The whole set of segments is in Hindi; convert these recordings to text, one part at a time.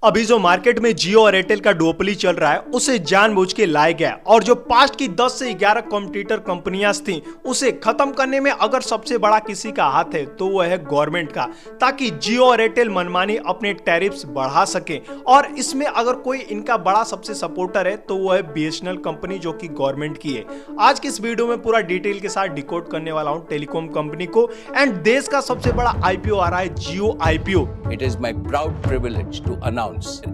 अभी जो मार्केट में जियो और एयरटेल का डुओपली चल रहा है उसे जानबूझ के लाया गया और जो पास्ट की 10 से 11 कॉम्पिटिटर कंपनियां थी उसे खत्म करने में अगर सबसे बड़ा किसी का हाथ है तो वो है गवर्नमेंट का, ताकि जियो और एयरटेल मनमानी अपने टैरिफ्स बढ़ा सके। और इसमें अगर कोई इनका बड़ा सबसे सपोर्टर है तो वो है बीएसएनएल कंपनी, जो कि गवर्नमेंट की है। आज की इस वीडियो में पूरा डिटेल के साथ डिकोड करने वाला हूं टेलीकॉम कंपनी को। एंड देश का सबसे बड़ा आईपीओ आ रहा है, जियो IPO. It is my proud privilege to announce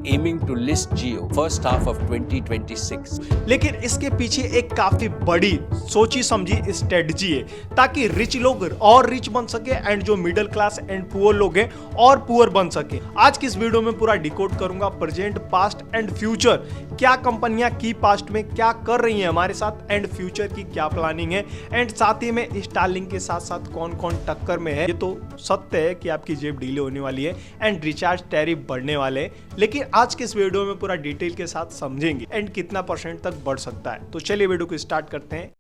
aiming to list Jio first half of 2026. लेकिन इसके पीछे एक काफी बड़ी सोची समझी स्ट्रेटजी है, ताकि रिच लोग और रिच बन सके एंड जो मिडिल क्लास एंड पुअर लोग हैं और पुअर बन सके। आज की इस वीडियो में पूरा डिकोड करूंगा प्रेजेंट, पास्ट एंड फ्यूचर, क्या कंपनियां की पास्ट में क्या कर रही हैं हमारे साथ एंड फ्यूचर की क्या प्लानिंग है, एंड साथ ही में स्टारलिंक के साथ साथ कौन कौन टक्कर में है। ये तो सत्य है कि आपकी जेब ढीले होने वाली है एंड रिचार्ज टैरिफ बढ़ने वाले हैं, लेकिन आज के इस वीडियो में पूरा डिटेल के साथ समझेंगे एंड कितना परसेंट तक बढ़ सकता है। तो चलिए वीडियो को स्टार्ट करते हैं।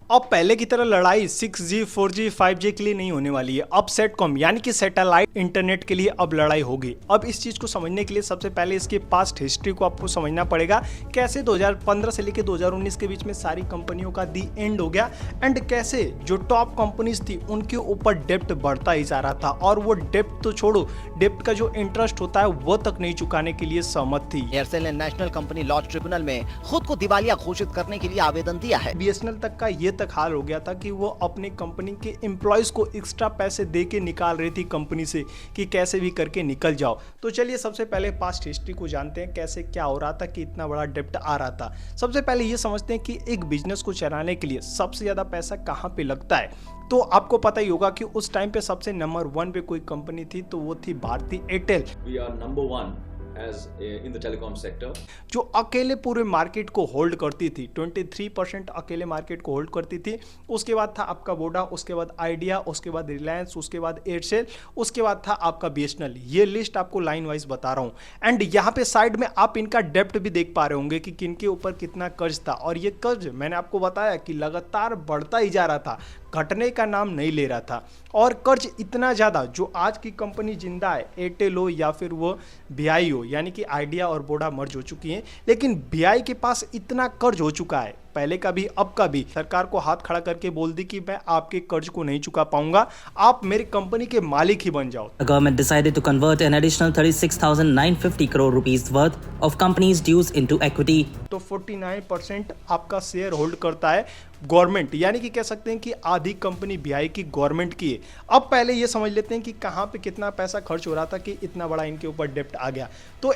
अब पहले की तरह लड़ाई 6G, 4G, 5G के लिए नहीं होने वाली है। अब सेटकॉम यानी कि सैटेलाइट इंटरनेट के लिए अब लड़ाई होगी। अब इस चीज को समझने के लिए सबसे पहले इसके पास्ट हिस्ट्री को आपको समझना पड़ेगा। कैसे 2015 से लेकर 2019 के बीच में सारी कंपनियों का दी एंड हो गया एंड कैसे जो टॉप कंपनीज थी उनके ऊपर डेप्ट बढ़ता ही जा रहा था, और वो डेप्ट तो छोड़ो, डेप्ट का जो इंटरेस्ट होता है वो तक नहीं चुकाने के लिए सहमत थी। एयरसेल ने नेशनल कंपनी लॉ ट्रिब्यूनल में खुद को दिवालिया घोषित करने के लिए आवेदन दिया है। बीएसएनएल तक का ये तक हाल हो गया था कि वो अपनी कंपनी के एम्प्लॉयज को एक्स्ट्रा पैसे दे के निकाल रही थी कंपनी से कि कैसे भी करके निकल जाओ। तो चलिए सबसे पहले पास्ट हिस्ट्री को जानते हैं, कैसे क्या हो रहा था कि इतना बड़ा डेप्ट आ रहा था। सबसे पहले ये समझते हैं कि एक बिजनेस को चलाने के लिए सबसे ज्यादा पैसा कहाँ पे लगता है। तो आपको पता ही होगा कि उस टाइम पे सबसे नंबर 1 पे कोई कंपनी थी तो वो थी Bharti Airtel. We are number one as in the telecom sector. जो अकेले पूरे मार्केट को होल्ड करती थी, 23% अकेले मार्केट को होल्ड करती थी। उसके बाद था आपका वोडा, उसके बाद आइडिया, उसके बाद रिलायंस, उसके बाद एयरसेल, उसके बाद था आपका बीएसएनएल। ये लिस्ट आपको लाइन वाइज बता रहा हूँ। एंड यहाँ पे साइड में आप इनका डेप्ट भी देख पा रहे होंगे कि किनके ऊपर कितना कर्ज था, और ये कर्ज मैंने आपको बताया कि लगातार बढ़ता ही जा रहा था, घटने का नाम नहीं ले रहा था। और कर्ज इतना ज़्यादा, जो आज की कंपनी जिंदा है, एयरटेल हो या फिर वो बीआई हो, यानी कि आइडिया और वोडा मर्ज हो चुकी हैं, लेकिन बीआई के पास इतना कर्ज हो चुका है, पहले का भी अब का भी, सरकार को हाथ खड़ा करके बोल दी कि मैं आपके कर्ज को नहीं चुका पाऊंगा, आप मेरी कंपनी के मालिक ही बन जाओ। The government decided to convert an additional 36,950 crore rupees worth of companies' dues into equity. तो 49% आपका शेयर होल्ड करता है गवर्नमेंट, यानी कि कह सकते हैं कि आधी कंपनी बीआई की गवर्नमेंट की है। अब पहले ये समझ लेते हैं कि कहाँ पे कितना पैसा खर्च हो रहा था कि इतना बड़ा इनके ऊपर डेप्ट आ गया। तो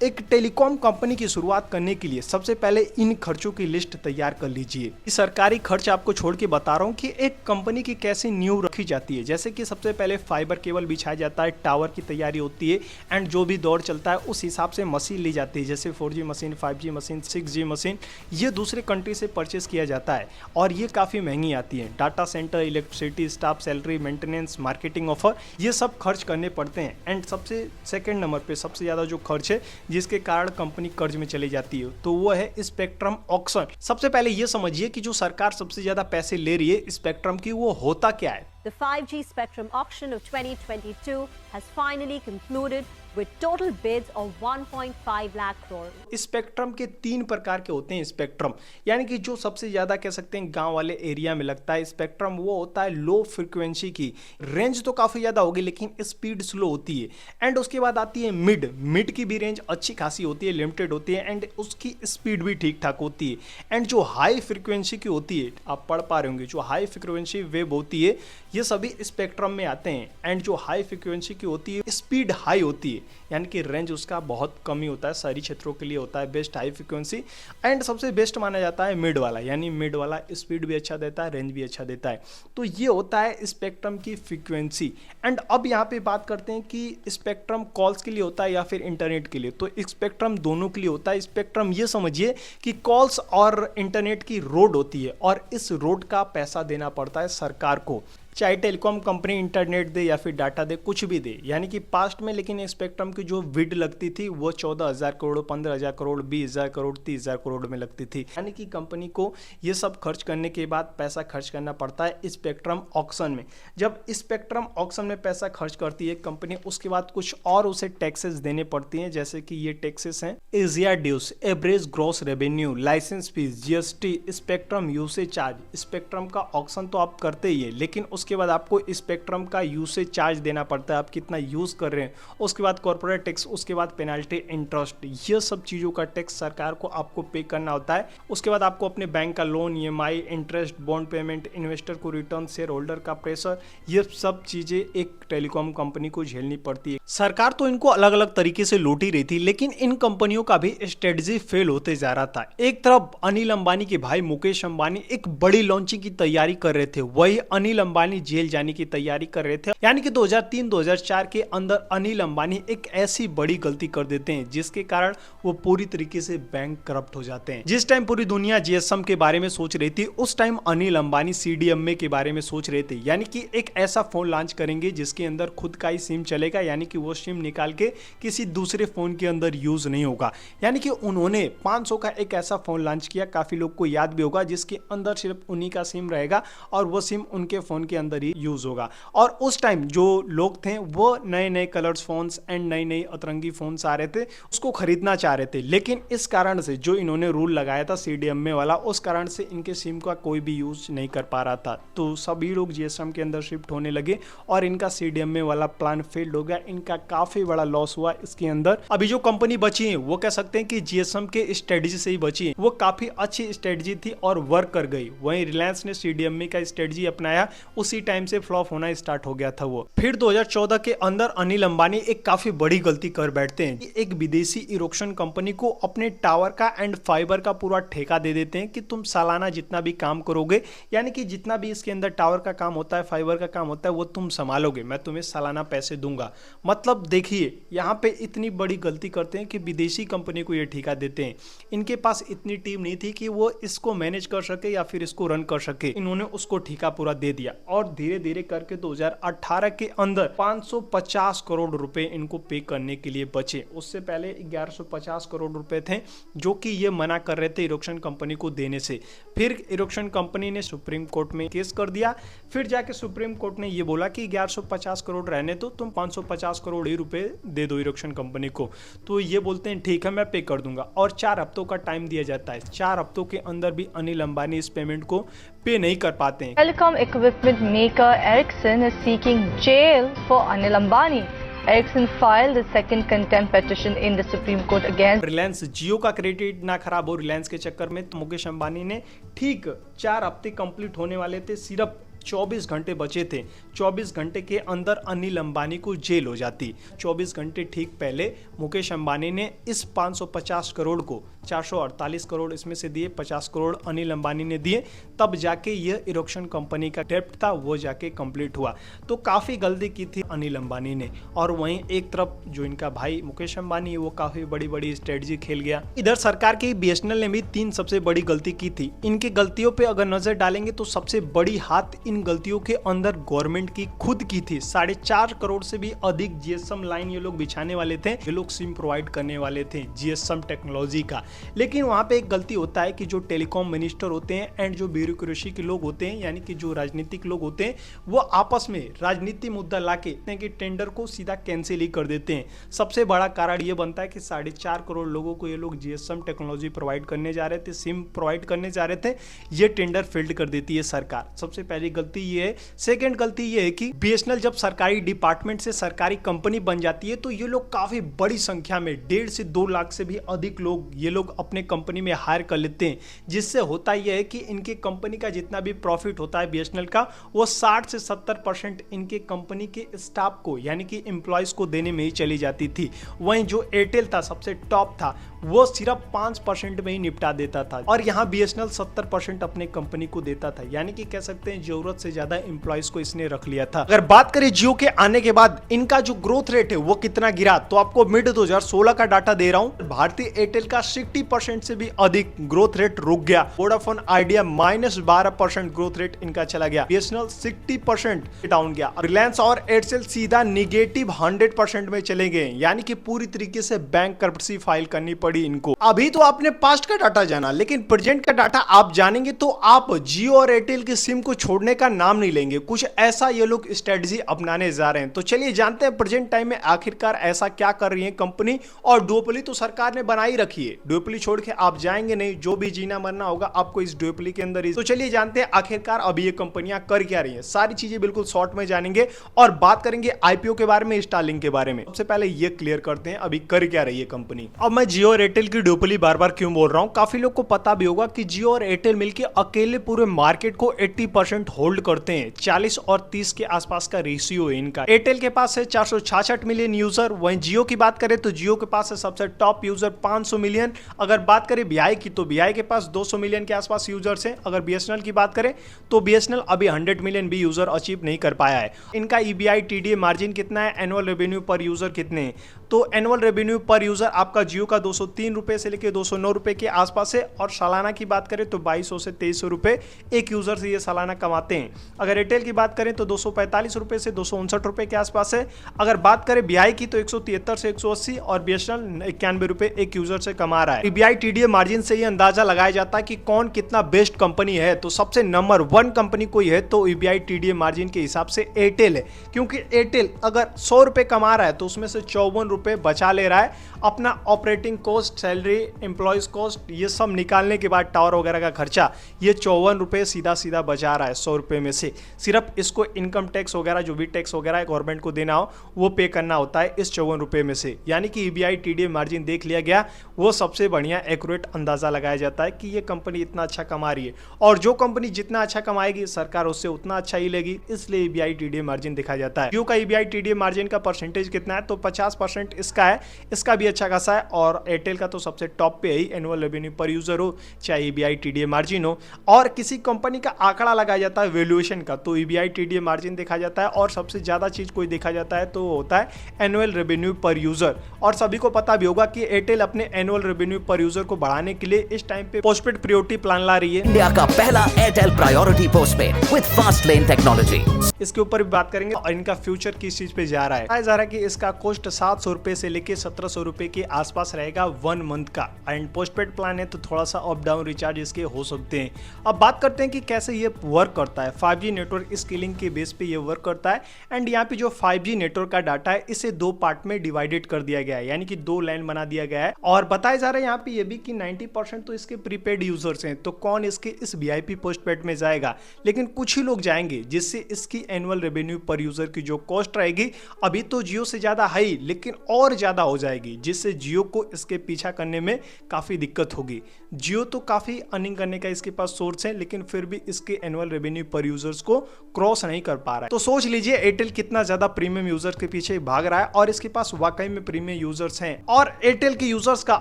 एक टेलीकॉम कंपनी की शुरुआत करने के लिए सबसे पहले इन खर्चों की लिस्ट तैयार कर लीजिए। सरकारी खर्च आपको छोड़ के बता रहा हूँ कि एक कंपनी की कैसी नींव रखी जाती है। जैसे कि सबसे पहले फाइबर केबल बिछाया जाता है, टावर की तैयारी होती है एंड जो भी दौर चलता है उस हिसाब से मशीन ली जाती है। जैसे 4G machine, 5G machine, 6G machine, ये दूसरे कंट्री से परचेस किया जाता है और ये काफ़ी महंगी आती है। Data centre, electricity, staff salary, maintenance, marketing offer, ये सब खर्च करने पड़ते हैं। एंड सबसे सेकेंड नंबर पर सबसे ज़्यादा जो खर्च है जिसके कारण कंपनी कर्ज में चली जाती है, तो वो है स्पेक्ट्रम ऑक्शन। सबसे पहले ये समझिए कि जो सरकार सबसे ज्यादा पैसे ले रही है स्पेक्ट्रम की, वो होता क्या है। The 5G spectrum auction of 2022 has finally concluded with total bids of 1.5 lakh crore. Spectrum के 3 प्रकार के होते हैं स्पेक्ट्रम, यानी कि जो सबसे ज्यादा कह सकते हैं गांव वाले एरिया में लगता है स्पेक्ट्रम, वो होता है लो फ्रीक्वेंसी की। रेंज तो काफी ज्यादा होगी लेकिन स्पीड स्लो होती है। एंड उसके बाद आती है मिड की भी रेंज अच्छी खासी होती है, लिमिटेड होती है एंड उसकी स्पीड भी ठीक ठाक होती है। एंड जो हाई फ्रीक्वेंसी की होती है, आप पढ़ पा रहे होंगे, जो हाई फ्रीक्वेंसी वेव होती है ये सभी स्पेक्ट्रम में आते हैं। एंड जो हाई फ्रीक्वेंसी की होती है स्पीड हाई होती है, यानी कि रेंज उसका बहुत कम ही होता है, शहरी क्षेत्रों के लिए होता है बेस्ट हाई फ्रीक्वेंसी। एंड सबसे बेस्ट माना जाता है मिड वाला, यानी मिड वाला स्पीड भी अच्छा देता है, रेंज भी अच्छा देता है। तो ये होता है स्पेक्ट्रम की फ्रीक्वेंसी। एंड अब यहाँ पे बात करते हैं कि स्पेक्ट्रम कॉल्स के लिए होता है या फिर इंटरनेट के लिए। तो स्पेक्ट्रम दोनों के लिए होता है। स्पेक्ट्रम ये समझिए कि कॉल्स और इंटरनेट की रोड होती है और इस रोड का पैसा देना पड़ता है सरकार को। चाहे टेलीकॉम कंपनी इंटरनेट दे या फिर डाटा दे, कुछ भी दे, यानी कि पास्ट में लेकिन स्पेक्ट्रम की जो विड लगती थी वो 14,000 करोड़, 15,000 करोड़, 20,000 करोड़, 30,000 करोड़ में लगती थी। यानी कि कंपनी को ये सब खर्च करने के बाद पैसा खर्च करना पड़ता है स्पेक्ट्रम ऑक्शन में। जब स्पेक्ट्रम ऑक्शन में पैसा खर्च करती है कंपनी, उसके बाद कुछ और उसे टैक्सेस देने पड़ती हैं, जैसे कि ये टैक्सेस हैं एजिया dues, average gross revenue, license fees, GST, spectrum usage charge. Spectrum का ऑक्शन तो आप करते ही है, लेकिन उसके बाद आपको स्पेक्ट्रम का यूसेज चार्ज देना पड़ता है, आप कितना यूज कर रहे हैं। उसके बाद कॉर्पोरेट टैक्स, उसके बाद पेनाल्टी, इंटरेस्ट, ये सब चीजों का टैक्स सरकार को आपको पे करना होता है। उसके बाद आपको अपने बैंक का loan, EMI, interest, bond payment, investor को रिटर्न, शेयर होल्डर का प्रेशर, ये सब चीजें एक टेलीकॉम कंपनी को झेलनी पड़ती है। सरकार तो इनको अलग अलग तरीके से लूट ही रही थी, लेकिन इन कंपनियों का भी स्ट्रेटजी फेल होते जा रहा था। एक तरफ अनिल अंबानी के भाई मुकेश अंबानी एक बड़ी लॉन्चिंग की तैयारी कर रहे थे, वही अनिल अंबानी जेल जाने की तैयारी कर रहे थे। यानी कि 2003-2004 के अंदर अनिल अंबानी एक ऐसी बड़ी गलती कर देते हैं जिसके कारण वो पूरी तरीके से बैंक करप्ट हो जाते हैं। जिस टाइम पूरी दुनिया जीएसएम के बारे में सोच रही थी, उस टाइम अनिल अंबानी सीडीएमए के बारे में सोच रहे थे, यानी कि एक ऐसा फोन लॉन्च करेंगे जिसके अंदर खुद का ही सिम चलेगा, यानी कि वो सिम निकाल के किसी दूसरे फोन के अंदर यूज नहीं होगा। यानी कि उन्होंने 500 का एक ऐसा फोन लॉन्च किया, काफी लोग को याद भी होगा, जिसके अंदर सिर्फ उन्हीं का सिम रहेगा और वो सिम उनके फोन के अंदर ही यूज होगा। और उस टाइम जो लोग थे वो नए नए कलर्स फोन्स एंड नई नई अतरंगी फोन्स आ रहे थे, उसको खरीदना चाह रहे थे। लेकिन इस कारण से जो इन्होंने रूल लगाया था सीडीएमए वाला, उस कारण से इनके सिम का कोई भी यूज नहीं कर पा रहा था, तो सभी लोग जीएसएम के अंदर शिफ्ट होने लगे और इनका सीडीएमए वाला प्लान फेल्ड हो गया। इनका काफी बड़ा लॉस हुआ इसके अंदर। अभी जो कंपनी बची है वो कह सकते हैं कि जीएसएम के स्ट्रेटजी से ही बची है, वो काफी अच्छी स्ट्रेटजी थी और वर्क कर गई। वहीं रिलायंस ने सीडीएमए का स्ट्रेटजी अपनाया, उसी टाइम से फ्लॉप होना स्टार्ट हो गया था वो। फिर 2014 के अंदर अनिल अंबानी एक काफी बड़ी गलती कर बैठते हैं, एक विदेशी इरोक्शन कंपनी को अपने टावर का एंड फाइबर का पूरा ठेका दे देते हैं कि तुम सालाना जितना भी काम करोगे, यानी कि जितना भी इसके अंदर टावर का काम होता है, फाइबर का काम होता है, वो तुम संभालोगे, मैं तुम्हें सालाना पैसे दूंगा। मतलब देखिए यहाँ पे इतनी बड़ी गलती करते हैं कि विदेशी कंपनी को ये ठेका देते हैं। इनके पास इतनी टीम नहीं थी कि वो इसको मैनेज कर सके या फिर इसको रन कर सके, इन्होंने उसको ठेका पूरा दे दिया और धीरे धीरे करके 2018 के अंदर 550 करोड़ रुपए इनको पे करने के लिए बचे। उससे पहले 1150 करोड़ रुपए थे जो कि ये मना कर रहे थे इरोक्शन कंपनी को देने से। फिर इरोक्शन कंपनी ने सुप्रीम कोर्ट में केस कर दिया, फिर जाके सुप्रीम कोर्ट ने ये बोला कि 1150 करोड़ रहने तो तुम 550 करोड़ ही रुपए दे दो इरोक्शन कंपनी को। तो ये बोलते हैं ठीक है मैं पे कर दूंगा और 4 हफ्तों का टाइम दिया जाता है। 4 हफ्तों के अंदर भी अनिल अंबानी इस पेमेंट को पे नहीं कर पाते हैं। Telecom equipment maker Ericsson is seeking jail for Anil Ambani. Ericsson filed the second contempt petition in the Supreme Court against Reliance जियो का क्रेडिट ना खराब हो रिलायंस के चक्कर में, तो मुकेश अंबानी ने ठीक 4 हफ्ते कंप्लीट होने वाले थे, सिर्फ 24 घंटे बचे थे। 24 घंटे के अंदर अनिल अंबानी को जेल हो जाती। 24 घंटे ठीक पहले मुकेश अंबानी ने इस 550 करोड़ को 448 करोड़ इसमें से दिए, 50 करोड़ अनिल अंबानी ने दिए, तब जाके ये इरोक्शन कंपनी का डेप्ट था वो जाके कंप्लीट हुआ। तो काफ़ी गलती की थी अनिल अंबानी ने। और वहीं एक तरफ जो इनका भाई मुकेश अंबानी है वो काफ़ी बड़ी बड़ी स्ट्रेटजी खेल गया। इधर सरकार की बीएसएनएल ने भी 3 सबसे बड़ी गलती की थी। इनकी गलतियों पे अगर नजर डालेंगे तो सबसे बड़ी हाथ इन गलतियों के अंदर गवर्नमेंट की खुद की थी। 4.5 करोड़ से भी अधिक जीएसएम लाइन ये लोग बिछाने वाले थे, ये लोग सिम प्रोवाइड करने वाले थे जीएसएम टेक्नोलॉजी का। लेकिन वहां पे एक गलती होता है कि जो टेलीकॉम मिनिस्टर होते हैं एंड जो ब्यूरोक्रेसी के लोग होते हैं, यानी कि जो राजनीतिक लोग होते हैं, वो आपस में राजनीति मुद्दा लाके कि टेंडर को सीधा कैंसिल ही कर देते हैं। सबसे बड़ा कारण ये बनता है कि 4.5 करोड़ लोगों को ये लोग जीएसएम टेक्नोलॉजी प्रोवाइड करने जा रहे थे, सिम प्रोवाइड करने जा रहे थे, ये टेंडर फेल्ड कर देती है सरकार। सबसे पहली गलती ये है। सेकेंड गलती ये है कि बीएसएनएल जब सरकारी डिपार्टमेंट से सरकारी कंपनी बन जाती है तो ये लोग काफी बड़ी संख्या में 1.5 से 2 लाख से भी अधिक लोग ये लोग अपने कंपनी में हायर कर लेते हैं, जिससे होता यह है कि इनके कंपनी का जितना भी प्रॉफिट होता है बीएसएनएल का, वो 60 से 70% इनके कंपनी के स्टाफ को यानी कि एम्प्लॉयज को देने में ही चली जाती थी। वहीं जो एयरटेल था सबसे टॉप था, वो सिर्फ 5% में ही निपटा देता था और यहाँ बीएसएनएल 70% अपने कंपनी को देता था। यानी कि कह सकते हैं जरूरत से ज्यादा एम्प्लॉयज को इसने रख लिया था। अगर बात करें जियो के आने के बाद इनका जो ग्रोथ रेट है वो कितना गिरा, तो आपको मिड 2016 का डाटा दे रहा हूं। भारतीय एयरटेल का 60 80% से भी अधिक ग्रोथ रेट रुक गया। वोडाफोन आइडिया -12% ग्रोथ रेट इनका चला गया। बीएसएनएल 60% डाउन गया। रिलायंस और एयरसेल सीधा निगेटिव 100% में चले गए, यानी कि पूरी तरीके से बैंकरप्सी फाइल करनी पड़ी इनको। अभी तो आपने पास्ट का डाटा जाना, लेकिन प्रेजेंट का डाटा आप जानेंगे तो आप जियो और एयरटेल की सिम को छोड़ने का नाम नहीं लेंगे। कुछ ऐसा ये लोग स्ट्रेटजी अपनाने जा रहे हैं। तो चलिए जानते हैं प्रेजेंट टाइम में आखिरकार ऐसा क्या कर रही है कंपनी। और डुओपोली तो सरकार ने बनाई रखी है, डुओपोली छोड़ के आप जाएंगे नहीं। जो भी जीना मरना होगा आपको इस डुओपोली के अंदर ही। तो चलिए जानते हैं आखिरकार अभी ये कंपनियां कर क्या रही हैं। सारी चीजें बिल्कुल शॉर्ट में जानेंगे और बात करेंगे आईपीओ के बारे में, स्टारलिंक के बारे में। सबसे पहले ये क्लियर करते हैं अभी कर क्या रही है कंपनी। अब मैं जियो और एयरटेल की डुओपोली बार बार क्यों बोल रहा हूं, काफी लोग को पता भी होगा कि जियो और एयरटेल मिलकर अकेले पूरे मार्केट को 80% होल्ड करते हैं। 40 और 30 के आसपास का रेशियो है इनका। एयरटेल के पास है 466 मिलियन यूजर, वहीं जियो की बात करें तो जियो के पास है सबसे टॉप यूजर 500 मिलियन। अगर बात करें बीआई की तो बीआई के पास 200 मिलियन के आसपास यूजर्स हैं। अगर बीएसएनएल की बात करें तो बीएसएनएल अभी 100 मिलियन भी यूजर अचीव नहीं कर पाया है। इनका ईबीआई टीडीए मार्जिन कितना है, एनुअल रेवेन्यू पर यूजर कितने हैं, तो एनुअल रेवेन्यू पर यूजर आपका जियो का 203 रुपए से लेकर 209 रुपए के आसपास है। और सालाना की बात करें तो 2200 से 2300 रुपए एक यूजर से ये सालाना कमाते हैं। अगर एयरटेल की बात करें तो 245 रुपए से 259 रुपए के आसपास है। अगर बात करें बीआई की तो 173 से 180 और बीएसएनएल 91 रुपए एक यूजर से कमा रहा है। ईबीआई टीडीए मार्जिन से ये अंदाजा लगाया जाता है कि कौन कितना बेस्ट कंपनी है। तो सबसे नंबर 1 कंपनी कोई है तो ईबीआई टीडीए मार्जिन के हिसाब से एयरटेल है, क्योंकि एयरटेल अगर 100 रुपए कमा रहा है तो उसमें से 54 रुपए बचा ले रहा है। अपना operating cost, salary, employees cost, ये सब निकालने के बाद टावर वगैरह का खर्चा, ये 54 रुपए सीधा सीधा बचा रहा है 100 रुपए में से। सिर्फ इसको इनकम टैक्स वगैरह जो भी टैक्स वगैरह गवर्नमेंट को देना हो वो पे करना होता है इस 54 रुपए में से। यानी कि ईबीआई टीडीए मार्जिन देख लिया गया, वो सबसे बढ़िया एक्यूरेट अंदाजा लगाया जाता है कि ये कंपनी इतना अच्छा कमा रही है। और जो कंपनी जितना अच्छा कमाएगी सरकार उससे उतना अच्छा ही लेगी, इसलिए ईबीआई टीडीए मार्जिन दिखा जाता है। जियो का ईबीआई टीडीए मार्जिन का परसेंटेज कितना है, तो 50% इसका है, इसका भी अच्छा खासा है। और एयरटेल का तो सबसे टॉप पे ही, एनुअल रेवेन्यू पर यूजर हो चाहे ईबीआई टीडीए मार्जिन हो। और किसी कंपनी का आंकड़ा लगाया जाता है वैल्यूएशन का, तो ईबीआई टीडीए मार्जिन देखा जाता है। और सबसे ज्यादा चीज कोई देखा जाता है तो वो होता है एनुअल रेवेन्यू पर यूजर। और सभी को पता भी होगा कि एयरटेल अपने एनुअल रेवेन्यू पर यूजर को बढ़ाने के लिए इस टाइम पे पोस्टपेड प्रायोरिटी प्लान ला रही है। इंडिया का पहला Airtel priority postpaid with fast lane technology. इसके ऊपर भी बात करेंगे और इनका फ्यूचर किस चीज पे जा रहा है। जा रहा है कि इसका कॉस्ट 700 रुपए से लेके 1700 रुपए के आसपास रहेगा 1 मंथ का। एंड पोस्टपेड प्लान है तो थोड़ा सा अप डाउन रिचार्ज इसके हो सकते हैं। अब बात करते हैं कि कैसे ये वर्क करता है। 5G नेटवर्क स्केलिंग के बेस पे ये वर्क करता है। एंड यहाँ पे जो 5G नेटवर्क का डाटा है इसे 2 पार्ट में डिवाइडेड कर दिया गया है, यानी कि 2 लाइन बना दिया गया है। और बताया जा रहा है यहाँ पे ये भी कि 90% तो इसके प्रीपेड यूजर्स हैं, तो कौन इसके इस VIP पोस्टपेड में जाएगा। लेकिन कुछ ही लोग जाएंगे, जिससे इसकी एनुअल रेवेन्यू पर यूजर की जो कॉस्ट रहेगी अभी तो जियो से ज्यादा है ही, लेकिन और ज्यादा हो जाएगी, जिससे जियो को इसके पीछा करने में काफी दिक्कत होगी। जियो तो काफी अर्निंग करने का इसके पास सोर्स है, लेकिन फिर भी इसके एनुअल रेवेन्यू पर यूजर्स को क्रॉस नहीं कर पा रहा है। तो सोच लीजिए एयरटेल कितना ज्यादा प्रीमियम यूजर्स के पीछे भाग रहा है और इसके पास वाकई में प्रीमियम यूजर्स हैं। और एयरटेल के यूजर्स का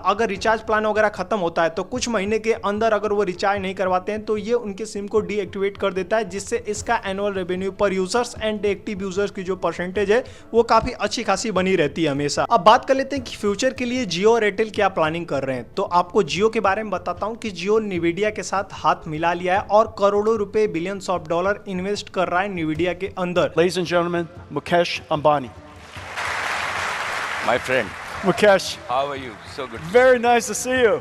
अगर रिचार्ज प्लान वगैरह खत्म होता है तो कुछ महीने के अंदर अगर वो रिचार्ज नहीं करवाते हैं तो ये उनके सिम को डीएक्टिवेट कर देता है, जिससे इसका एनुअल रेवेन्यू पर यूजर्स एंड एक्टिव यूजर्स की जो परसेंटेज है वो काफी अच्छी खासी बनी रहती है हमेशा। अब बात कर लेते हैं कि फ्यूचर के लिए जियो और एयरटेल क्या प्लानिंग कर रहे हैं। तो आपको जियो के बारे में बताता हूं कि जियो निविडिया के साथ हाथ मिला लिया है और करोड़ों रुपए, बिलियंस ऑफ डॉलर इन्वेस्ट कर रहा है निविडिया के अंदर। Ladies and gentlemen, Mukesh Ambani. My friend, Mukesh, how are you? So good. very nice to see you.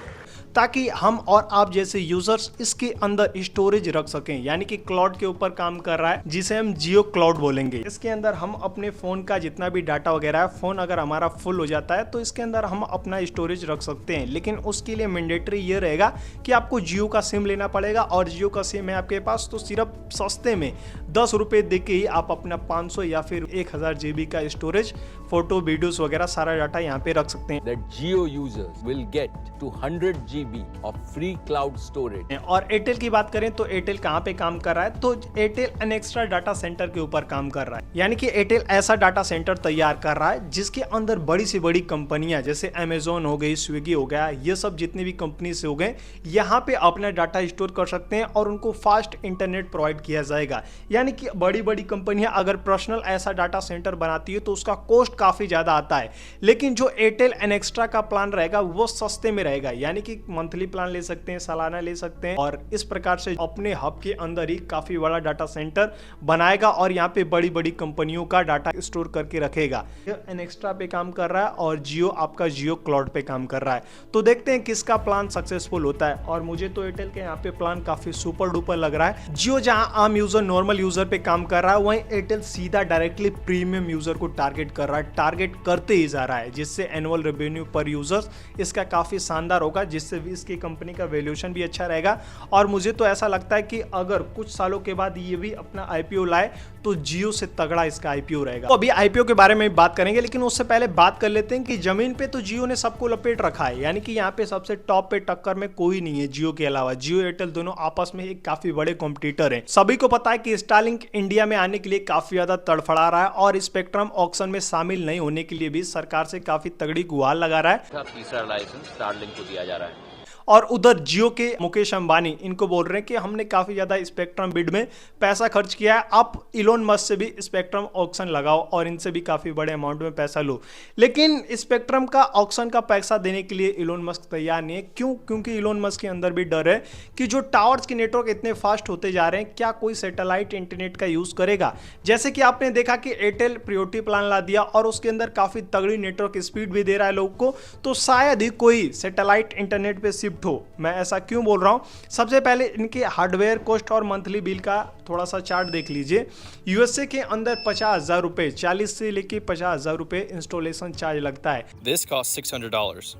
ताकि हम और आप जैसे यूजर्स इसके अंदर स्टोरेज रख सकें, यानी कि क्लाउड के ऊपर काम कर रहा है, जिसे हम जियो क्लाउड बोलेंगे। इसके अंदर हम अपने फोन का जितना भी डाटा वगैरह है, फोन अगर हमारा फुल हो जाता है तो इसके अंदर हम अपना स्टोरेज रख सकते हैं। लेकिन उसके लिए मैंडेटरी ये रहेगा कि आपको जियो का सिम लेना पड़ेगा, और जियो का सिम है आपके पास तो सिर्फ सस्ते में 10 रुपए दे के ही आप अपना 500 या फिर 1000 GB का स्टोरेज, फोटो, वीडियोस वगैरह सारा डाटा यहाँ पे रख सकते हैं। That Jio users will get to 100 GB of free cloud storage. और एयरटेल की बात करें तो एयरटेल कहाँ पे काम कर रहा है, तो Airtel an extra data centre के ऊपर काम कर रहा है। यानी कि एयरटेल ऐसा डाटा सेंटर तैयार कर रहा है जिसके अंदर बड़ी से बड़ी कंपनियां जैसे अमेजोन हो गई, स्विगी हो गया, ये सब जितने भी कंपनी से हो गए, यहाँ पे अपना डाटा स्टोर कर सकते हैं और उनको फास्ट इंटरनेट प्रोवाइड किया जाएगा। यानी यानी कि बड़ी बड़ी कंपनियां अगर पर्सनल ऐसा डाटा सेंटर बनाती है तो उसका कॉस्ट काफ़ी ज़्यादा आता है, लेकिन जो एयरटेल एंड एक्स्ट्रा का प्लान रहेगा वो सस्ते में रहेगा, यानी कि मंथली प्लान ले सकते हैं, सालाना ले सकते हैं, और इस प्रकार से अपने हब के अंदर ही काफ़ी बड़ा डाटा सेंटर बनाएगा और यहाँ पे बड़ी बड़ी कंपनियों का डाटा स्टोर करके रखेगा। एंड एक्स्ट्रा पे काम कर रहा है और जियो आपका जियो क्लाउड पे काम कर रहा है। तो देखते हैं किसका प्लान सक्सेसफुल होता है, और मुझे तो एयरटेल के यहाँ पे प्लान काफ़ी सुपर डुपर लग रहा है। जियो जहाँ आम यूजर नॉर्मल यूजर पे काम कर रहा है, वहीं एयरटेल सीधा डायरेक्टली प्रीमियम यूजर को टारगेट कर रहा है, टारगेट करते ही जा रहा है, जिससे एनुअल रेवेन्यू पर यूजर्स इसका काफ़ी शानदार होगा, जिससे भी इसकी कंपनी का वैल्यूएशन भी अच्छा रहेगा। और मुझे तो ऐसा लगता है कि अगर कुछ सालों के बाद ये भी अपना आईपीओ लाए तो जियो से तगड़ा इसका आईपीओ रहेगा। तो अभी आईपीओ के बारे में बात करेंगे, लेकिन उससे पहले बात कर लेते हैं कि जमीन पे तो जियो ने सबको लपेट रखा है, यानी कि यहाँ पे सबसे टॉप पे टक्कर में कोई नहीं है जियो के अलावा। जियो एयरटेल दोनों आपस में एक काफी बड़े कॉम्पिटिटर हैं। सभी को पता है कि स्टारलिंक इंडिया में आने के लिए काफी ज्यादा तड़फड़ा रहा है और स्पेक्ट्रम ऑक्शन में शामिल नहीं होने के लिए भी सरकार से काफी तगड़ी गुहार लगा रहा है। तीसरा लाइसेंस स्टारलिंक को दिया जा रहा है। और उधर जियो के मुकेश अंबानी इनको बोल रहे हैं कि हमने काफ़ी ज़्यादा स्पेक्ट्रम बिड में पैसा खर्च किया है, आप इलोन मस्क से भी स्पेक्ट्रम ऑक्शन लगाओ और इनसे भी काफ़ी बड़े अमाउंट में पैसा लो। लेकिन स्पेक्ट्रम का ऑक्शन का पैसा देने के लिए इलोन मस्क तैयार नहीं है। क्यों? क्योंकि इलोन मस्क के अंदर भी डर है कि जो टावर्स के नेटवर्क इतने फास्ट होते जा रहे हैं, क्या कोई सैटेलाइट इंटरनेट का यूज़ करेगा। जैसे कि आपने देखा कि एयरटेल प्रायोरिटी प्लान ला दिया और उसके अंदर काफ़ी तगड़ी नेटवर्क स्पीड भी दे रहा है लोग को, तो शायद ही कोई सैटेलाइट इंटरनेट पर शिफ्ट हो। मैं ऐसा क्यों बोल रहा हूं? सबसे पहले इनके हार्डवेयर कॉस्ट और मंथली बिल का थोड़ा सा चार्ट देख लीजिए। यूएसए के अंदर 50,000 रुपए, 40 से लेके 50,000 रुपए इंस्टॉलेशन चार्ज लगता है। This costs $600.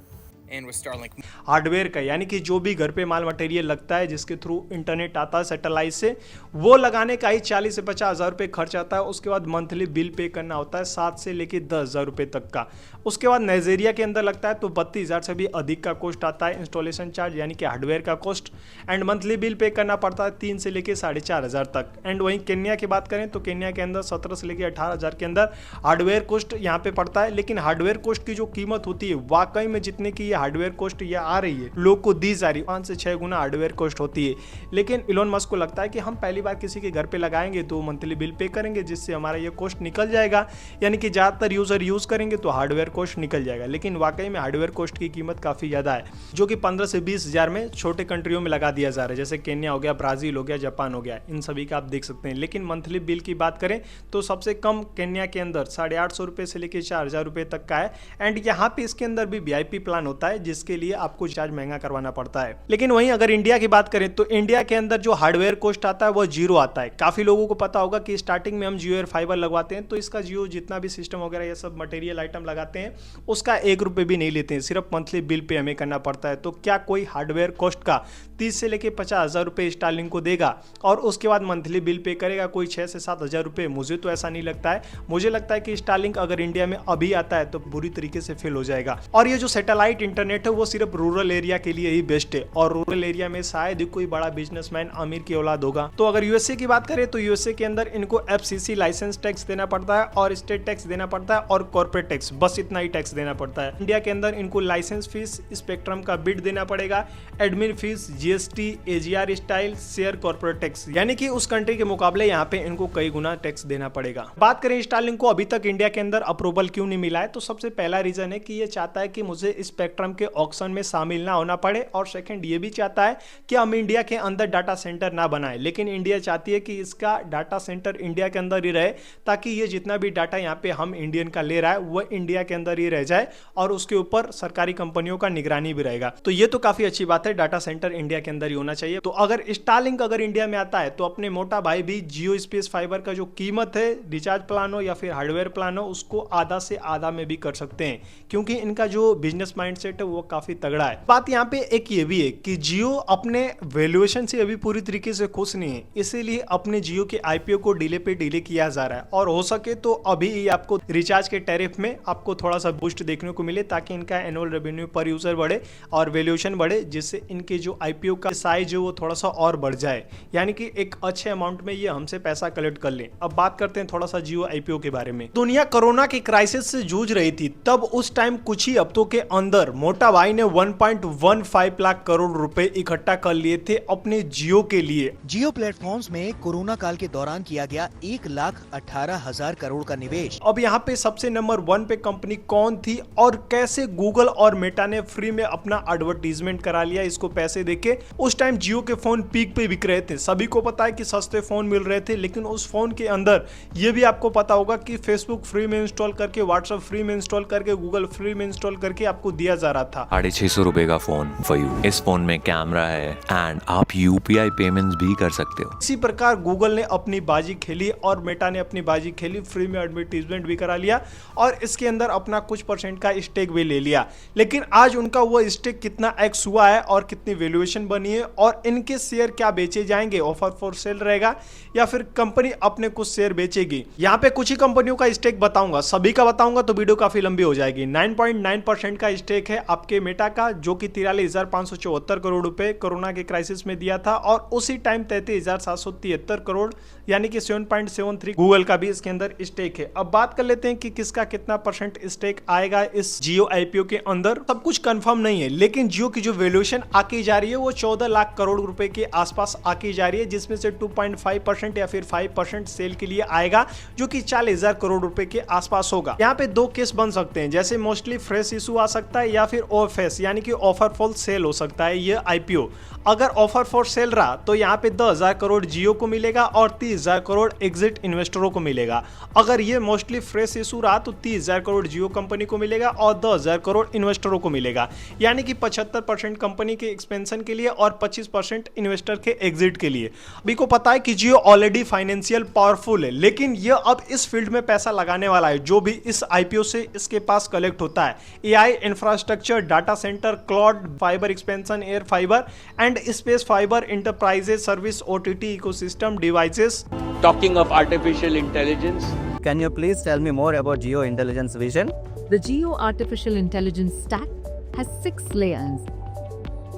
And with Starlink hardware का, यानी कि जो भी घर पे माल मटेरियल लगता है जिसके थ्रू इंटरनेट आता है सैटेलाइट से, वो लगाने का ही 40 से 50,000 रुपये खर्च आता है। उसके बाद मंथली बिल पे करना होता है 7 से लेके 10,000 रुपये तक का। उसके बाद नाइजीरिया के अंदर लगता है तो 32,000 से भी अधिक का कॉस्ट आता है इंस्टॉलेशन चार्ज, यानी कि हार्डवेयर का cost. And monthly bill pay करना पड़ता है 3 से लेके 4,500 तक। एंड वहीं केन्या की बात करें तो केन्या के अंदर 17 से लेके 18,000 के अंदर हार्डवेयर कॉस्ट यहाँ पे पड़ता है। लेकिन हार्डवेयर कॉस्ट की जो कीमत होती है वाकई में जितने की ये हार्डवेयर कॉस्ट ये आ रही है लोग को दी जा रही है, 5 से 6 गुना हार्डवेयर कॉस्ट होती है। लेकिन इलोन मस्क को लगता है कि हम पहली बार किसी के घर पे लगाएंगे तो मंथली बिल पे करेंगे, जिससे हमारा ये कॉस्ट निकल जाएगा, यानी कि ज़्यादातर यूजर यूज करेंगे तो हार्डवेयर कॉस्ट निकल जाएगा। लेकिन वाकई में हार्डवेयर कॉस्ट की कीमत काफ़ी ज़्यादा है, जो कि 15 से 20,000 में छोटे कंट्रियों में लगा दिया जा रहा है, जैसे केन्या हो गया, ब्राज़ील हो गया, जापान हो गया, इन सभी का आप देख सकते हैं। लेकिन मंथली बिल की बात करें तो सबसे कम केन्या के अंदर 850 रुपये से लेकर 4,000 रुपये तक का है। एंड यहाँ पे इसके अंदर भी VIP प्लान होता है, जिसके लिए आपको चार्ज महंगा करवाना पड़ता है। लेकिन वहीं अगर इंडिया की बात करें तो इंडिया के अंदर जो हार्डवेयर कॉस्ट आता है वो 0 आता है। काफी लोगों को पता होगा कि स्टार्टिंग में हम जियो एयर फाइबर लगवाते हैं तो इसका जियो जितना भी सिस्टम वगैरह ये सब मटेरियल आइटम लगाते हैं उसका 1 रुपये भी नहीं लेते हैं, सिर्फ मंथली बिल पे हमें करना पड़ता है। तो क्या कोई हार्डवेयर कॉस्ट का 30 से लेके 50,000 रुपये स्टारलिंक को देगा और उसके बाद मंथली बिल पे करेगा कोई 6 से 7,000 रुपये? मुझे तो ऐसा नहीं लगता है। मुझे लगता है कि स्टारलिंक अगर इंडिया में अभी आता है तो बुरी तरीके से फेल हो जाएगा। और ये जो सैटेलाइट इंटरनेट है वो सिर्फ रूरल एरिया के लिए ही बेस्ट है, और रूरल एरिया में शायद ही कोई बड़ा बिजनेसमैन अमीर की औलाद होगा। तो अगर यूएसए की बात करें तो यूएसए के अंदर इनको FCC लाइसेंस टैक्स देना पड़ता है और स्टेट टैक्स देना पड़ता है और कॉर्पोरेट टैक्स, बस इतना ही टैक्स देना पड़ता है। इंडिया के अंदर इनको लाइसेंस फीस, स्पेक्ट्रम का बिड देना पड़ेगा, admin fees, GST, AGR style, share, corporate tax, यानी कि उस कंट्री के मुकाबले यहाँ पे इनको कई गुना टैक्स देना पड़ेगा। बात करें स्टारलिंक को अभी तक इंडिया के अंदर अप्रूवल क्यों नहीं मिला है, तो सबसे पहला रीजन है कि ये चाहता है कि मुझे स्पेक्ट्रम के ऑक्शन में शामिल ना होना पड़े, और सेकंड ये भी चाहता है कि हम इंडिया के अंदर डाटा सेंटर ना बनाए। लेकिन इंडिया चाहती है कि इसका डाटा सेंटर इंडिया के अंदर ही रहे, ताकि ये जितना भी डाटा यहाँ पे हम इंडियन का ले रहा है वो इंडिया के अंदर ही रह जाए और उसके ऊपर सरकारी कंपनियों का निगरानी भी रहेगा। तो ये तो काफी अच्छी बात है, डाटा सेंटर इंडिया के अंदर ही होना चाहिए। तो अगर स्टारलिंक अगर इंडिया में आता है तो अपने मोटा भाई भी जियो स्पेस फाइबर का जो कीमत है, रिचार्ज प्लान हो या फिर हार्डवेयर प्लान हो, उसको आधा से आधा में भी कर सकते हैं, क्योंकि इनका जो बिजनेस माइंडसेट है वो काफी तगड़ा है। बात यहाँ पे एक ये भी है कि जियो अपने वैल्यूएशन से अभी पूरी तरीके से खुश नहीं है, इसीलिए अपने जियो के IPO को डिले पे डिले किया जा रहा है। और हो सके तो अभी आपको रिचार्ज के टैरिफ में आपको थोड़ा सा बूस्ट देखने को मिले, ताकि इनका एनुअल रेवेन्यू पर यूजर बढ़े और वैल्यूएशन बढ़े, जिससे इनके जो IPO का साइज है वो थोड़ा सा और बढ़ जाए, यानी कि एक अच्छे अमाउंट में ये हमसे पैसा कलेक्ट कर ले। अब बात करते हैं थोड़ा सा जियो IPO के बारे में। दुनिया कोरोना की क्राइसिस से जूझ रही थी, तब उस टाइम कुछ ही हफ्तों के अंदर मोटा भाई ने 1.15 लाख करोड़ रुपए इकट्ठा कर लिए थे अपने जियो के लिए। जियो प्लेटफॉर्म्स में कोरोना काल के दौरान किया गया 1,18,000 करोड़ का निवेश। अब यहाँ पे सबसे नंबर 1 पे कंपनी कौन थी और कैसे गूगल और मेटा ने फ्री में अपना एडवर्टीजमेंट करा लिया इसको पैसे देके। उस टाइम जियो के फोन पीक पे बिक रहे थे, सभी को पता है कि सस्ते फोन मिल रहे थे, लेकिन उस फोन के अंदर ये भी आपको पता होगा कि फेसबुक फ्री में इंस्टॉल करके, व्हाट्सएप फ्री में इंस्टॉल करके, गूगल फ्री में इंस्टॉल करके आपको दिया जा रहा था। 650 रुपए का फोन फॉर यू। इस फोन में कैमरा है एंड आप यूपीआई पेमेंट्स भी कर सकते हो। इसी प्रकार गूगल ने अपनी बाजी खेली और मेटा ने अपनी बाजी खेली, फ्री में एडवर्टीजमेंट भी करा लिया और इसके अंदर अपना कुछ % का स्टेक भी ले लिया। लेकिन आज उनका वो स्टेक कितना एक्स हुआ है और कितनी वैल्यूएशन बनी है और इनके शेयर क्या बेचे जाएंगे, ऑफर फॉर सेल रहेगा या फिर कंपनी अपने कुछ शेयर बेचेगी। यहाँ पे कुछ ही कंपनियों का स्टेक बताऊंगा, सभी का बताऊंगा तो वीडियो काफी लंबी हो जाएगी। 9.9% का स्टेक है आपके मेटा का, जो कि 43,574 करोड़ रुपए कोरोना के क्राइसिस में दिया था और उसी टाइम 33,773 करोड़ यानी कि 7.73 गूगल का भी इसके अंदर स्टेक है। अब बात कर लेते हैं कि किसका कितना % स्टेक आएगा इस जियो आईपीओ के अंदर। सब कुछ कंफर्म नहीं है, लेकिन जियो की जो वैल्यूएशन आकी जा रही है वो 14 लाख करोड़ रुपए के आसपास आकी जा रही है, जिसमें से 2.5% या फिर 5% सेल के लिए आएगा, जो कि 40,000 करोड़ रुपए के आसपास होगा। यहाँ पे दो केस बन सकते हैं, जैसे मोस्टली फ्रेश इशू आ सकता है या फिर ओएफएस यानी कि ऑफर फॉर सेल हो सकता है ये आईपीओ। अगर ऑफर फॉर सेल रहा तो यहाँ पे 10,000 करोड़ जियो को मिलेगा और 30,000 करोड़ एग्जिट इन्वेस्टरों को मिलेगा। अगर ये मोस्टली फ्रेश इशू रहा तो 30,000 करोड़ जियो कंपनी को मिलेगा और 10,000 करोड़ इन्वेस्टरों को मिलेगा, यानी कि 75% कंपनी के एक्सपेंशन के लिए और 25% इन्वेस्टर के एग्जिट के लिए। अभी को पता है कि जियो ऑलरेडी फाइनेंशियल पावरफुल है, लेकिन ये अब इस फील्ड में पैसा लगाने वाला है जो भी इस आईपीओ से इसके पास कलेक्ट होता है। AI infrastructure, data centre, cloud, fibre expansion, air fibre and space fibre, enterprises service, OTT ecosystem, devices. Talking of artificial intelligence, can you please tell me more about Geo Intelligence Vision? The Geo Artificial Intelligence Stack has 6 layers.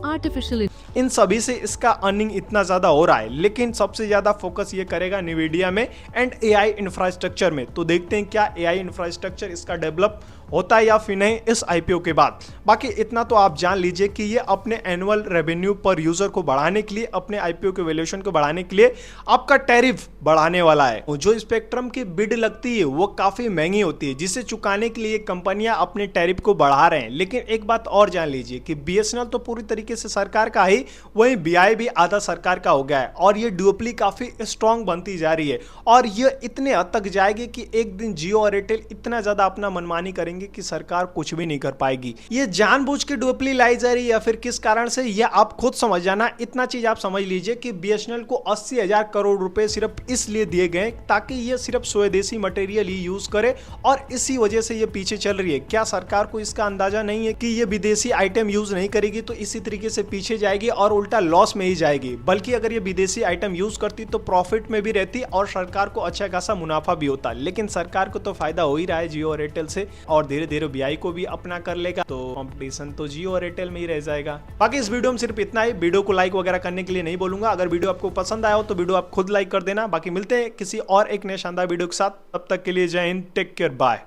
Artificial इन सभी से इसका अर्निंग इतना ज्यादा हो रहा है, लेकिन सबसे ज्यादा फोकस ये करेगा NVIDIA में एंड एआई इंफ्रास्ट्रक्चर में। तो देखते हैं क्या एआई इंफ्रास्ट्रक्चर इसका डेवलप होता है या फिर नहीं इस आईपीओ के बाद। बाकी इतना तो आप जान लीजिए कि ये अपने एनुअल रेवेन्यू पर यूजर को बढ़ाने के लिए, अपने आईपीओ के वैल्यूएशन को बढ़ाने के लिए आपका टैरिफ बढ़ाने वाला है। जो स्पेक्ट्रम की बिड लगती है वो काफी महंगी होती है, जिसे चुकाने के लिए कंपनियां अपने टैरिफ को बढ़ा रहे हैं। लेकिन एक बात और जान लीजिए कि बीएसएनएल तो पूरी तरीके से सरकार का ही, वहीं बीआई भी आधा सरकार का हो गया है और ये ड्यूओपली काफी स्ट्रांग बनती जा रही है और ये इतने हद तक जाएगी कि एक दिन जियो और एयरटेल इतना ज्यादा अपना मनमानी करेंगे कि सरकार कुछ भी नहीं कर पाएगी। ये जानबूझ के ड्यूओपली लाई जा रही है या फिर किस कारण से, ये आप खुद समझ जाना। इतना चीज आप समझ लीजिए कि बीएसएनएल को 80,000 करोड़ रुपए सिर्फ इसलिए दिए गए ताकि ये सिर्फ स्वदेशी मटेरियल ही यूज करे और इसी वजह से ये पीछे चल रही है। क्या सरकार को इसका अंदाजा नहीं है कि ये विदेशी आइटम यूज नहीं करेगी तो इसी तरीके से पीछे जाएगी और उल्टा लॉस में ही जाएगी? बल्कि अगर ये विदेशी आइटम यूज करती तो प्रॉफिट में भी रहती और सरकार को अच्छा खासा मुनाफा भी होता। लेकिन सरकार को तो फायदा हो ही रहा है जियो और एयरटेल से और धीरे धीरे बीआई को भी अपना कर लेगा, तो कंपटीशन तो जियो और एयरटेल में ही रह जाएगा। बाकी इस वीडियो में सिर्फ इतना ही। वीडियो को लाइक वगैरह करने के लिए नहीं बोलूंगा। अगर वीडियो आपको पसंद आया हो तो वीडियो आप खुद लाइक कर देना। बाकी मिलते हैं किसी और एक नए शानदार वीडियो के साथ, तब तक के लिए जय हिंद, टेक केयर, बाय।